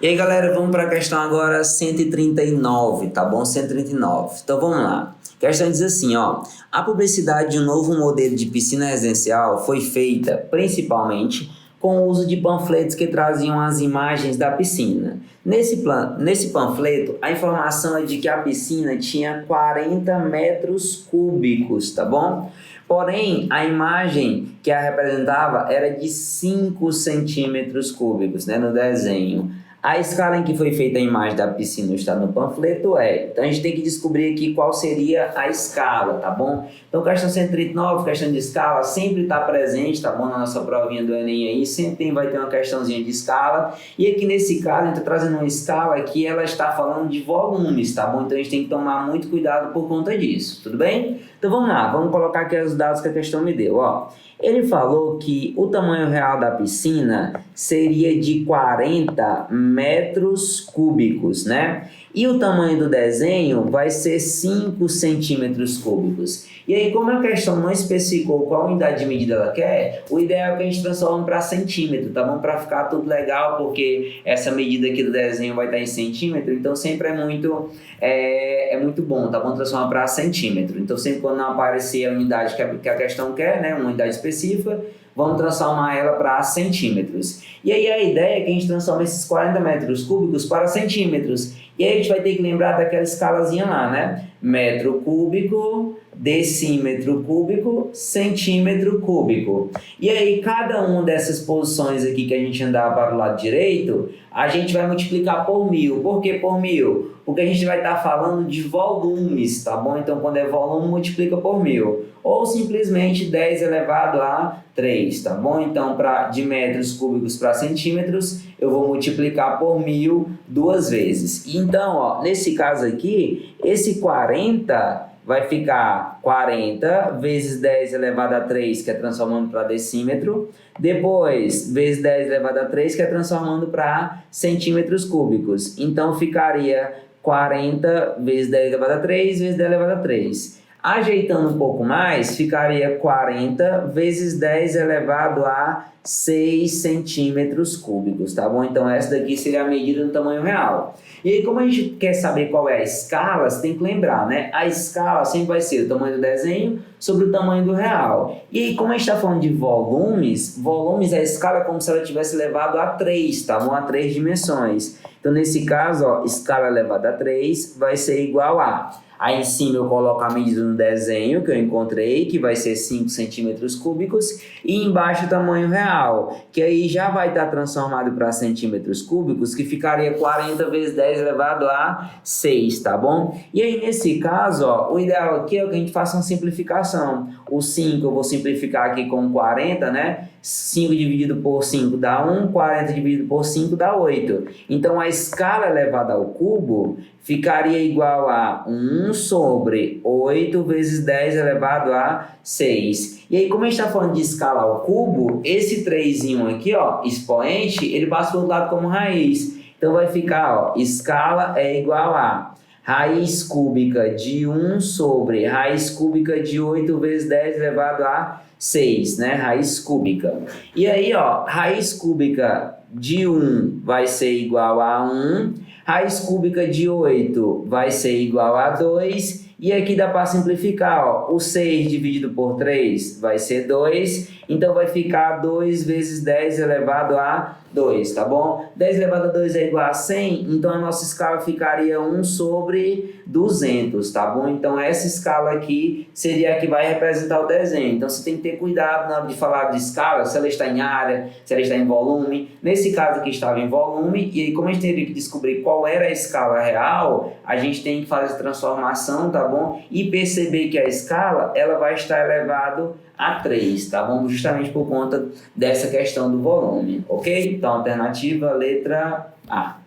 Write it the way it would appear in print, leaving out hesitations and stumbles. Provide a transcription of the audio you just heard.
E aí, galera, vamos para a questão agora 139, tá bom? 139. Então, vamos lá. A questão diz assim, ó. A publicidade de um novo modelo de piscina residencial foi feita principalmente com o uso de panfletos que traziam as imagens da piscina. Nesse panfleto, a informação é de que a piscina tinha 40 metros cúbicos, tá bom? Porém, a imagem que a representava era de 5 centímetros cúbicos, né, no desenho. A escala em que foi feita a imagem da piscina está no panfleto então a gente tem que descobrir aqui qual seria a escala, tá bom? Então, questão 139, questão de escala, sempre está presente, tá bom? Na nossa provinha do Enem aí, sempre vai ter uma questãozinha de escala. E aqui nesse caso, a gente está trazendo uma escala que ela está falando de volumes, tá bom? Então, a gente tem que tomar muito cuidado por conta disso, tudo bem? Então, vamos lá, vamos colocar aqui os dados que a questão me deu, ó. Ele falou que o tamanho real da piscina seria de 40 metros cúbicos, né? E o tamanho do desenho vai ser 5 centímetros cúbicos. E aí, como a questão não especificou qual unidade de medida ela quer, o ideal é que a gente transforme para centímetro, tá bom? Para ficar tudo legal, porque essa medida aqui do desenho vai estar em centímetro, então sempre é muito bom, tá bom? Transformar para centímetro. Então, sempre quando não aparecer a unidade que a questão quer, né? Uma unidade específica, vamos transformar ela para centímetros. E aí a ideia é que a gente transforma esses 40 metros cúbicos para centímetros. E aí a gente vai ter que lembrar daquela escalazinha lá, né? Metro cúbico, decímetro cúbico, centímetro cúbico. E aí cada uma dessas posições aqui que a gente andar para o lado direito, a gente vai multiplicar por 1000. Por que por 1000? Porque a gente vai estar falando de volumes, tá bom? Então, quando é volume, multiplica por 1000. Ou simplesmente 10 elevado a 3, tá bom? Então, de metros cúbicos para centímetros, eu vou multiplicar por 1000 duas vezes. Então, ó, nesse caso aqui, esse 40 vai ficar 40 vezes 10 elevado a 3, que é transformando para decímetro. Depois, vezes 10 elevado a 3, que é transformando para centímetros cúbicos. Então, ficaria 40 vezes 10 elevado a 3, vezes 10 elevado a 3. Ajeitando um pouco mais, ficaria 40 vezes 10 elevado a 6 centímetros cúbicos, tá bom? Então, essa daqui seria a medida do tamanho real. E aí, como a gente quer saber qual é a escala, você tem que lembrar, né? A escala sempre vai ser o tamanho do desenho sobre o tamanho do real. E aí, como a gente está falando de volumes, a escala é como se ela tivesse elevado a 3, tá bom? A 3 dimensões. Então, nesse caso, ó, escala elevada a 3 vai ser igual a... Aí em cima eu coloco a medida no desenho que eu encontrei, que vai ser 5 centímetros cúbicos, e embaixo o tamanho real, que aí já vai estar transformado para centímetros cúbicos, que ficaria 40 vezes 10 elevado a 6, tá bom? E aí nesse caso, ó, o ideal aqui é que a gente faça uma simplificação. O 5 eu vou simplificar aqui com 40, né? 5 dividido por 5 dá 1, 40 dividido por 5 dá 8. Então, a escala elevada ao cubo ficaria igual a 1 sobre 8 vezes 10 elevado a 6. E aí, como a gente está falando de escala ao cubo, esse 3 aqui, ó, expoente, ele passa para o outro lado como raiz. Então, vai ficar, ó, escala é igual a raiz cúbica de 1 sobre raiz cúbica de 8 vezes 10 elevado a 6, né? Raiz cúbica. E aí, ó, raiz cúbica de 1 vai ser igual a 1, raiz cúbica de 8 vai ser igual a 2, e aqui dá para simplificar, ó, o 6 dividido por 3 vai ser 2, então vai ficar 2 vezes 10 elevado a 2, tá bom? 10 elevado a 2 é igual a 100, então a nossa escala ficaria 1 sobre 200, tá bom? Então essa escala aqui seria a que vai representar o desenho. Então você tem que ter cuidado na hora de falar de escala, se ela está em área, se ela está em volume. Nesse caso aqui estava em volume, e aí como a gente teria que descobrir qual era a escala real, a gente tem que fazer a transformação, tá bom? E perceber que a escala, ela vai estar elevado a 3, tá bom? Justamente por conta dessa questão do volume, ok? Então, alternativa, letra A.